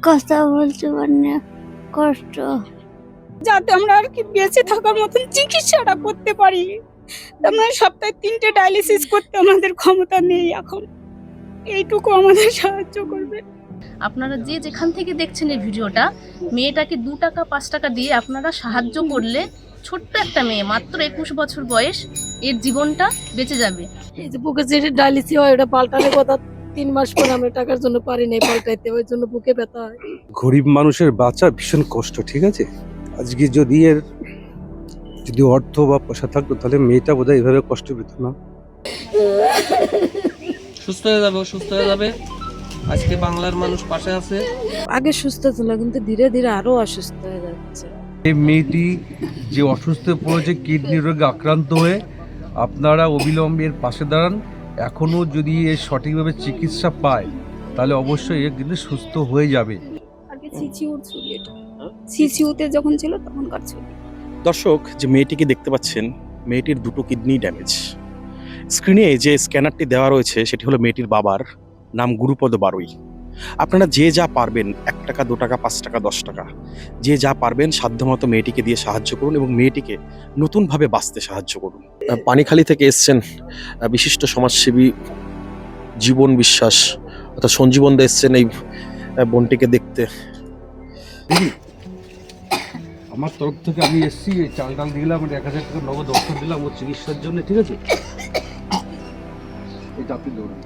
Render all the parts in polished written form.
কথা বলতে পারি না, কষ্ট। যাতে আমরা আর কি বেঁচে থাকার মতন চিকিৎসাটা করতে পারি। আমরা সপ্তাহে 3টে ডায়ালিসিস করতে আমাদের ক্ষমতা নেই এখন। এইটুকু আমাদের সাহায্য করবে। আপনারা যে যেখান থেকে দেখছেন এই ভিডিওটা, মেয়েটাকে 2 টাকা 5 টাকা দিয়ে আপনারা সাহায্য করলে ছোট্ট একটা মেয়ে, মাত্র 21 বছর বয়স, এর জীবনটা বেঁচে যাবে। এই যে বুকে যে ডায়ালিসিস হয় ওটা পাল্টালে কথা 3 মাস পরে আমরা টাকার জন্য পারি নাই পাল্টাইতে, ওই জন্য বুকে ব্যথা হয়। গরিব মানুষের বাঁচা ভীষণ কষ্ট, ঠিক আছে। আজকে যদি অর্থ বা পয়সা থাকতো তাহলে মেয়েটা বোধহয় এভাবে কষ্ট পেত না। সুস্থ হয়ে যাবে, সুস্থ হয়ে যাবে। আজকে বাংলার মানুষ পাশে আছে। আগে সুস্থ ছিল কিন্তু ধীরে ধীরে আরো অসুস্থ হয়ে যাচ্ছে। এই মেয়েটি যে অসুস্থ পড়েছে, কিডনি রোগে আক্রান্ত হয়ে, আপনারা অবিলম্বে এর পাশে দাঁড়ান। এখনো যদি এর সঠিকভাবে চিকিৎসা পায় তাহলে অবশ্যই এ কিন্তু সুস্থ হয়ে যাবে। আগে সিসিউর ছিল এটা। সিসিউতে যখন ছিল তখনকার ছিল। দর্শক, যে মেয়েটিকে দেখতে পাচ্ছেন, মেয়েটির 2টো কিডনি ড্যামেজ। স্ক্রিনে যে স্ক্যানারটি দেওয়া রয়েছে সেটি হলো মেয়েটির বাবার নাম গুরুপদ বারুই। আপনারা যে যা পারবেন, 1 টাকা 2 টাকা 5 টাকা 10 টাকা, যে যা পারবেন সাধ্যমতো মেয়েটিকে দিয়ে সাহায্য করুন এবং মেয়েটিকে নতুনভাবে বাঁচতে সাহায্য করুন। পানিখালি থেকে এসছেন বিশিষ্ট সমাজসেবী জীবন বিশ্বাস, অর্থাৎ সঞ্জীবন দা এসছেন এই বোনটিকে দেখতে। আমার তরফ থেকে আমি এসছি, এই চাল ডাল দিলাম, 1000 টাকা নগদ অর্থ দিলাম ওর চিকিৎসার জন্য, ঠিক আছে। এটা আপনি ধরুন।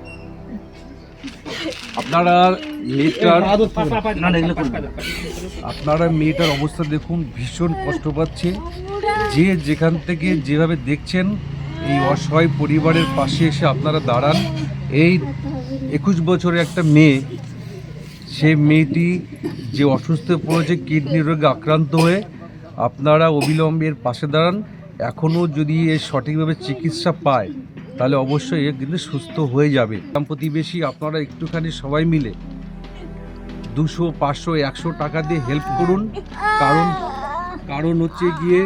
আপনারা মেয়েটার অবস্থা দেখুন, ভীষণ কষ্ট পাচ্ছে। যে যেখান থেকে যেভাবে দেখছেন, এই অসহায় পরিবারের পাশে এসে আপনারা দাঁড়ান। এই 21 বছরের একটা মেয়ে, সে মেয়েটি যে অসুস্থ পড়েছে কিডনি রোগে আক্রান্ত হয়ে, আপনারা অবিলম্বে এর পাশে দাঁড়ান। এখনও যদি এর সঠিকভাবে চিকিৎসা পায় তাহলে অবশ্যই এ কিন্তু সুস্থ হয়ে যাবে। প্রতিবেশী আপনারা একটুখানি সবাই মিলে 200, 500, 100 টাকা দিয়ে হেল্প করুন। কারণ হচ্ছে গিয়ে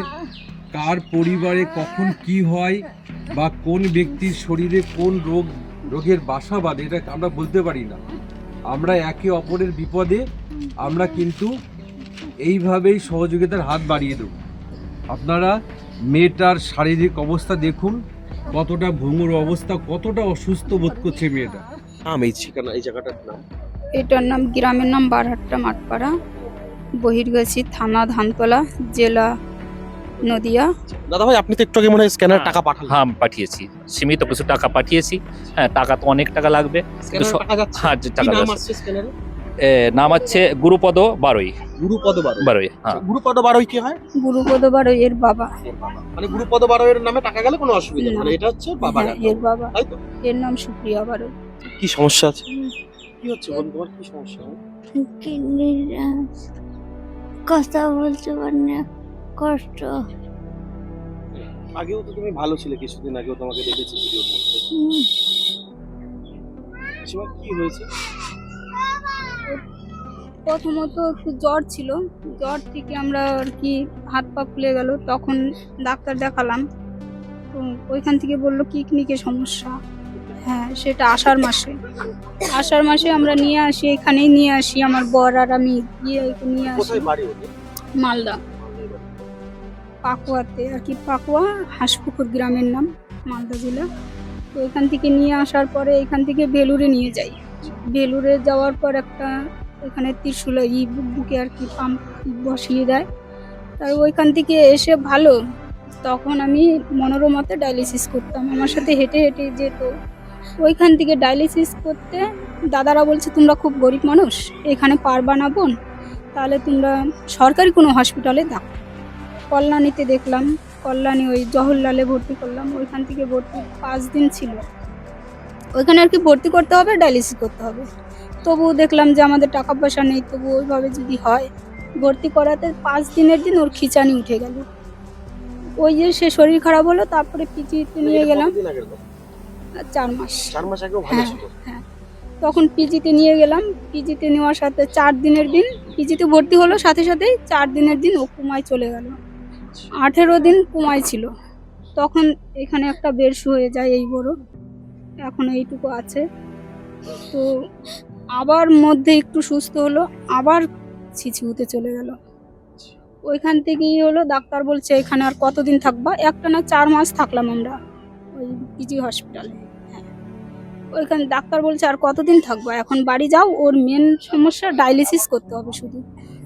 কার পরিবারে কখন কি হয় বা কোন ব্যক্তির শরীরে কোন রোগের বাসা বাঁধে এটা আমরা বলতে পারি না। আমরা একে অপরের বিপদে আমরা কিন্তু এইভাবেই সহযোগিতার হাত বাড়িয়ে দেব। আপনারা মেয়েটার শারীরিক অবস্থা দেখুন, কতটা ভঙ্গুর অবস্থা, কতটা অসুস্থ বোধ করছে মেয়েটা। এই ঠিকানা, এই জায়গাটার নাম? এটার নাম, গ্রামের নাম বারহাট্টা মাঠপাড়া, বহির্গাছি, থানা ধানতলা, জেলা নদিয়া। দাদা ভাই, আপনি তো একটু আগে মনে হয় স্ক্যানার টাকা পাঠালেন। হ্যাঁ, পাঠিয়েছি, সীমিত কিছু টাকা পাঠিয়েছি। হ্যাঁ, টাকা তো অনেক টাকা লাগবে। স্ক্যানার টাকা যাচ্ছে? হ্যাঁ, যে টাকা কি নাম যাচ্ছে। আসছে স্ক্যানারে? নাম হচ্ছে গুরুপদ বারুই। গুরুপদ বারুই, হ্যাঁ। গুরুপদ বারুই কি হয়? গুরুপদ বারুই এর বাবা। মানে গুরুপদ বারুইয়ের নামে টাকা গেলে কোনো অসুবিধা নেই, না। মানে এটা হচ্ছে বাবা। হ্যাঁ, এর বাবা। তাই তো? এর নাম সুপ্রিয়া বারুই। কি সমস্যা আছে? কি হচ্ছে বন্ধু, তোমার কি সমস্যা? কিডনি, কথা বলতে পারি না, কষ্ট। আগেও তো তুমি ভালো ছিলে, কিছুদিন আগেও তোমাকে দেখেছি ভিডিওর মধ্যে। কি হয়েছে? প্রথমত একটু জ্বর ছিল, জ্বর থেকে আমরা আর কি হাত পা ফুলে গেল, তখন ডাক্তার দেখালাম। তো ওইখান থেকে বললো কিডনিকে সমস্যা। হ্যাঁ, সেটা আষাঢ় মাসে আমরা নিয়ে আসি, এখানেই নিয়ে আসি, আমার বর আর আমি গিয়ে নিয়ে আসি। কোথায় বাড়ি ওদের? মালদা, পাকুয়াতে আর কি, পাকুয়া হাঁসপুকুর গ্রামের নাম, মালদা জেলা। তো এখান থেকে নিয়ে আসার পরে এখান থেকে বেলুড়ে নিয়ে যাই। বেলুড়ে যাওয়ার পর একটা এখানে ত্রিশুলা বুকে আর কি পাম্প বসিয়ে দেয়। আর ওইখান থেকে এসে ভালো, তখন আমি মনোরমাতে ডায়ালিসিস করতাম, আমার সাথে হেঁটে হেঁটে যেত। ওইখান থেকে ডায়ালিসিস করতে দাদারা বলছে তোমরা খুব গরিব মানুষ, এখানে পারবা না বোন, তাহলে তোমরা সরকারি কোনো হসপিটালে দেখো। কল্যাণীতে দেখলাম, কল্যাণী ওই জওহরলালে ভর্তি করলাম। ওইখান থেকে ভর্তি 5 দিন ছিল, ওইখানে আর কি ভর্তি করতে হবে, ডায়ালিসিস করতে হবে। তবুও দেখলাম যে আমাদের টাকা পয়সা নেই, তবু ওইভাবে যদি হয়, ভর্তি করাতে 5 দিনের দিন ওর খিঁচানি উঠে গেল। ওই যে সে শরীর খারাপ হলো, তারপরে পিজিতে নিয়ে গেলাম। 4 মাস। 4 মাস আগেও ভালো ছিল? হ্যাঁ, তখন পিজিতে নিয়ে গেলাম। পিজিতে নেওয়ার সাথে 4 দিনের দিন পিজিতে ভর্তি হলো, সাথে সাথেই 4 দিনের দিন ও কোমায় চলে গেল। 18 দিন কোমায় ছিল। তখন এখানে একটা বেরসু হয়ে যায়, এই বড়, এখন এইটুকু আছে। তো আবার মধ্যে একটু সুস্থ হলো, আবার ছিছিউতে চলে গেল। ওইখান থেকেই হলো, ডাক্তার বলছে এখানে আর কতদিন থাকবা, একটানা 4 মাস থাকলাম আমরা ওই পিজি হসপিটালে। হ্যাঁ, ওইখানে ডাক্তার বলছে আর কতদিন থাকবা, এখন বাড়ি যাও, ওর মেন সমস্যা ডায়ালিসিস করতে হবে শুধু।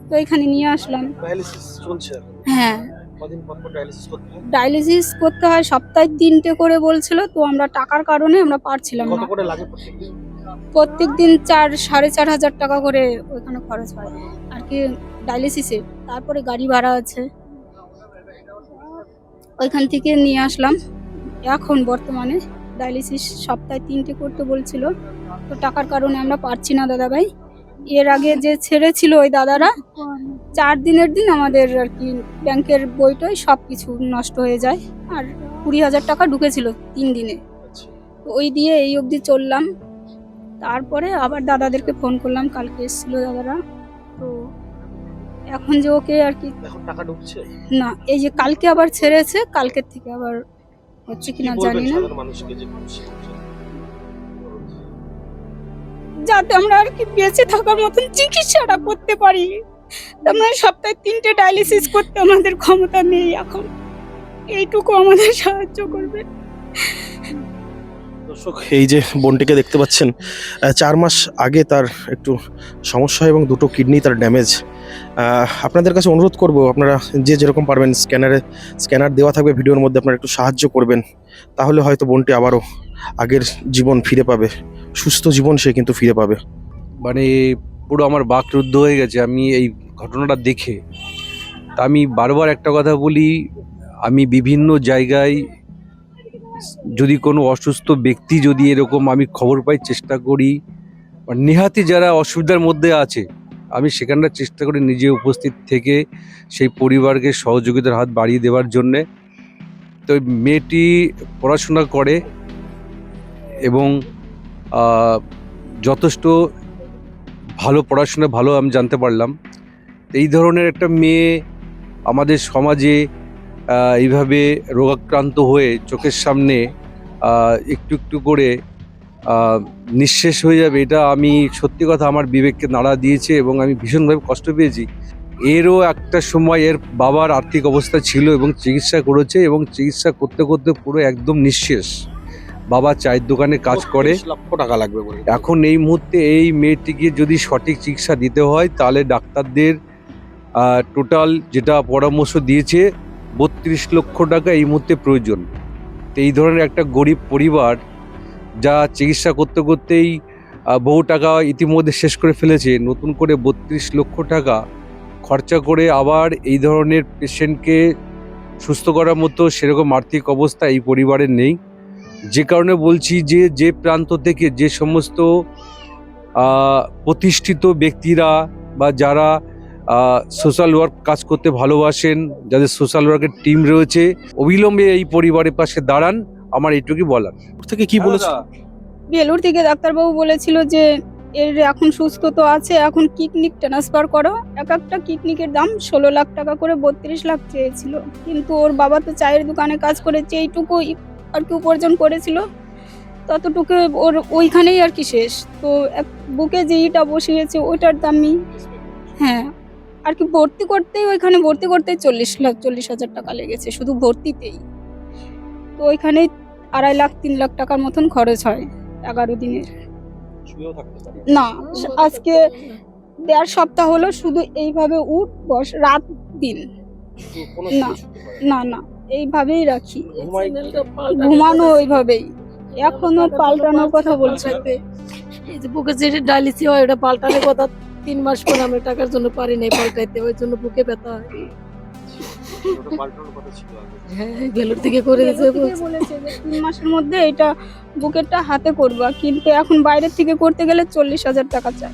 তো এখানে নিয়ে আসলাম। ডায়ালিসিস চলছে? হ্যাঁ, কদিন পর পর ডায়ালিসিস করতে হয়? ডায়ালিসিস করতে হয়, সপ্তাহে 3টে করে বলছিল, তো আমরা টাকার কারণে আমরা পারছিলাম কত না। করে লাগে প্রত্যেকদিন? প্রত্যেকদিন 4,500 টাকা করে ওইখানে খরচ হয় আর কি ডায়ালিসিসে, তারপরে গাড়ি ভাড়া আছে। ওইখান থেকে নিয়ে আসলাম। এখন বর্তমানে ডায়ালিসিস সপ্তাহে 3টে করতে বলছিল, তো টাকার কারণে আমরা পারছি না দাদা ভাই। এর আগে যে ছেড়েছিল ওই দাদারা, 4 দিনের দিন আমাদের আর কি ব্যাংকের বইটই সব কিছু নষ্ট হয়ে যায়, আর 20,000 টাকা ঢুকেছিল 3 দিনে। তো ওই দিয়ে এই অবধি চললাম। তারপরে আবার দাদাদেরকে ফোন করলাম, কালকে এসেছিল দাদারা। তো এখন যে ওকে আর কি এখন টাকা ঢুকছে? না, এই যে কালকে আবার ছেড়েছে, কালকের থেকে আবার হচ্ছে কিনা কি বলবেন জানি না, সাধারণ মানুষকে যে খুশি হচ্ছে? যাতে আমরা আর কি বেঁচে থাকার মতন চিকিৎসাটা করতে পারি। আমরা সপ্তাহে 3টে ডায়ালিসিস করতে আমাদের ক্ষমতা নেই এখন, এইটুকু আমাদের সাহায্য করবে। দর্শক, এই যে বোনটিকে দেখতে পাচ্ছেন, 4 মাস আগে তার একটু সমস্যা হয় এবং দুটো কিডনি তার ড্যামেজ। আপনাদের কাছে অনুরোধ করব, আপনারা যে যেরকম পারবেন স্ক্যানার দেওয়া থাকবে ভিডিওর মধ্যে, আপনারা একটু সাহায্য করবেন, তাহলে হয়তো বোনটি আবারও আগের জীবন ফিরে পাবে, সুস্থ জীবন সে কিন্তু ফিরে পাবে। মানে পুরো আমার বাকরুদ্ধ হয়ে গেছে আমি এই ঘটনাটা দেখে। তা আমি বারবার একটা কথা বলি, আমি বিভিন্ন জায়গায় যদি কোনো অসুস্থ ব্যক্তি যদি এরকম আমি খবর পাই, চেষ্টা করি নেহাতি যারা অসুবিধার মধ্যে আছে আমি সেখানটা চেষ্টা করি নিজে উপস্থিত থেকে সেই পরিবারকে সহযোগিতার হাত বাড়িয়ে দেওয়ার জন্যে। তো মেয়েটি পড়াশোনা করে এবং যথেষ্ট ভালো পড়াশোনা ভালো আমি জানতে পারলাম। এই ধরনের একটা মেয়ে আমাদের সমাজে এইভাবে রোগাক্রান্ত হয়ে চোখের সামনে একটু একটু করে নিঃশেষ হয়ে যাবে, এটা আমি সত্যি কথা আমার বিবেককে নাড়া দিয়েছে এবং আমি ভীষণভাবে কষ্ট পেয়েছি। এরও একটা সময় এর বাবার আর্থিক অবস্থা ছিল এবং চিকিৎসা করেছে এবং চিকিৎসা করতে করতে পুরো একদম নিঃশেষ। বাবা চায়ের দোকানে কাজ করে। 30 লক্ষ টাকা লাগবে বলে। এখন এই মুহূর্তে এই মেয়েটিকে যদি সঠিক চিকিৎসা দিতে হয় তাহলে ডাক্তারদের টোটাল যেটা পরামর্শ দিয়েছে 32 লক্ষ টাকা এই মুহূর্তে প্রয়োজন। তো এই ধরনের একটা গরিব পরিবার যা চিকিৎসা করতে করতেই বহু টাকা ইতিমধ্যে শেষ করে ফেলেছে, নতুন করে 32 লক্ষ টাকা খরচা করে আবার এই ধরনের পেশেন্টকে সুস্থ করার মতো সেরকম আর্থিক অবস্থা এই পরিবারের নেই। যে কারণে বলছি যে প্রান্ত থেকে যে সমস্ত প্রতিষ্ঠিত ব্যক্তিরা বা যারা সোশ্যাল ওয়ার্ক কাজ করতে ভালোবাসেন, যাদের সোশ্যাল ওয়ার্কের টিম রয়েছে, অবিলম্বে এই পরিবারের পাশে দাঁড়ান, আমার এইটুকুই বলার। থেকে কি বলেছে? বেলুর থেকে ডাক্তারবাবু বলেছিল যে এর এখন সুস্থ তো আছে, এখন কিডনিক ট্রান্সফার করো। একটা কিডনিকের দাম 16 লাখ টাকা করে 32 লাখ চেয়েছিল, কিন্তু ওর বাবা তো চায়ের দোকানে কাজ করেছে, এইটুকু আর কি উপার্জন করেছিল, ততটুকু ওর ওইখানেই আর কি শেষ। তো বুকে যে ইটা বসিয়েছে ওইটার দামই, হ্যাঁ আর কি ভর্তি করতেই, ওইখানে ভর্তি করতেই 40,000 টাকা লেগেছে শুধু ভর্তিতেই। তো ওইখানেই 2.5 লাখ 3 লাখ টাকার মতন খরচ হয় 11 দিনের। না, আজকে 1.5 সপ্তাহ হলো শুধু এইভাবে উঠ বস রাত দিন, না না না এইভাবেই রাখি, ঘুমানো ওইভাবেই, এখনো পাল্টানোর কথা বলছে। এই যে বুকে যে ডায়ালিসিস হয় ওটা পাল্টানোর কথা 3 মাস পরে আমরা টাকার জন্য পারি নাই পাল্টাইতে, ওই জন্য বুকে ব্যথা হয়। হ্যাঁ, বেলুর থেকে করে গেছে, বলেছে যে 3 মাসের মধ্যে এটা বুকেরটা হাতে করবা, কিন্তু এখন বাইরের থেকে করতে গেলে 40,000 টাকা চাই।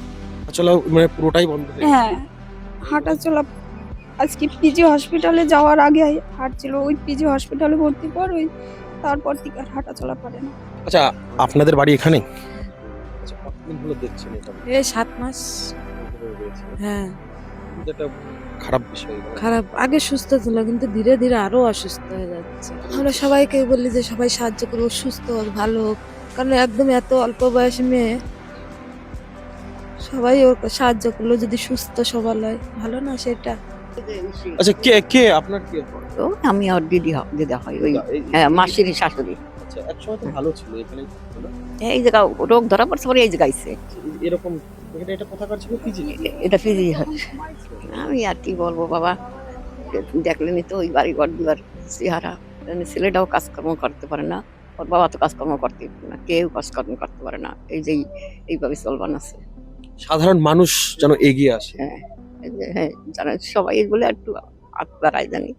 চলো মানে পুরোটাই বন্ধ হয়ে গেছে। হ্যাঁ, হাঁটা চলা আজকে পিজি হসপিটালে যাওয়ার আগে হাঁটছিল, ওই পিজি হসপিটালে ভর্তি পর ওই তারপর থেকে আর হাঁটা চলা পারে না। আচ্ছা, আপনাদের বাড়ি এখানে? আচ্ছা, কতদিন হলো দেখছেন এটা? এই 7 মাস। হ্যাঁ, এটা খারাপ বিষয়। খারাপ, আগে সুস্থ ছিল কিন্তু ধীরে ধীরে আরো অসুস্থ হয়ে যাচ্ছে। আমরা সবাইকে বলি যে সবাই সাহায্য করবো, সুস্থ হোক, ভালো হোক, কারণ একদম এত অল্প বয়সী মেয়ে সবাই ওর সাহায্য করলো, যদি সুস্থ সবল হয় ভালো না সেটা। আচ্ছা, কে কে আপনার কি হয়? তো আমি আর দিদা হয় ওই এই- মাসির শাশুড়ি। আচ্ছা, একসময় তো ভালো ছিল এখানে, ছিল না? এই জায়গা রোগ ধরা পড়ছে পরে এই জায়গায় আইছে। এরকম এটা কোথাকার ছিল, কি জিনিস? এটা ফিজি আমি আর কি বলবো বাবা, দেখলেনি তো ওই বাড়ি ঘর দুয়ার চেহারা। ছেলেটাও কাজকর্ম করতে পারে না, ওর বাবা তো কাজকর্ম করতে পারে না, কেউ কাজকর্ম করতে পারে না, এই যে এইভাবে চলবান আছে। সাধারণ মানুষ যেন এগিয়ে আসে। হ্যাঁ, এই যে হ্যাঁ জানেন সবাই বলে একটু হাত বাড়ায় জানি।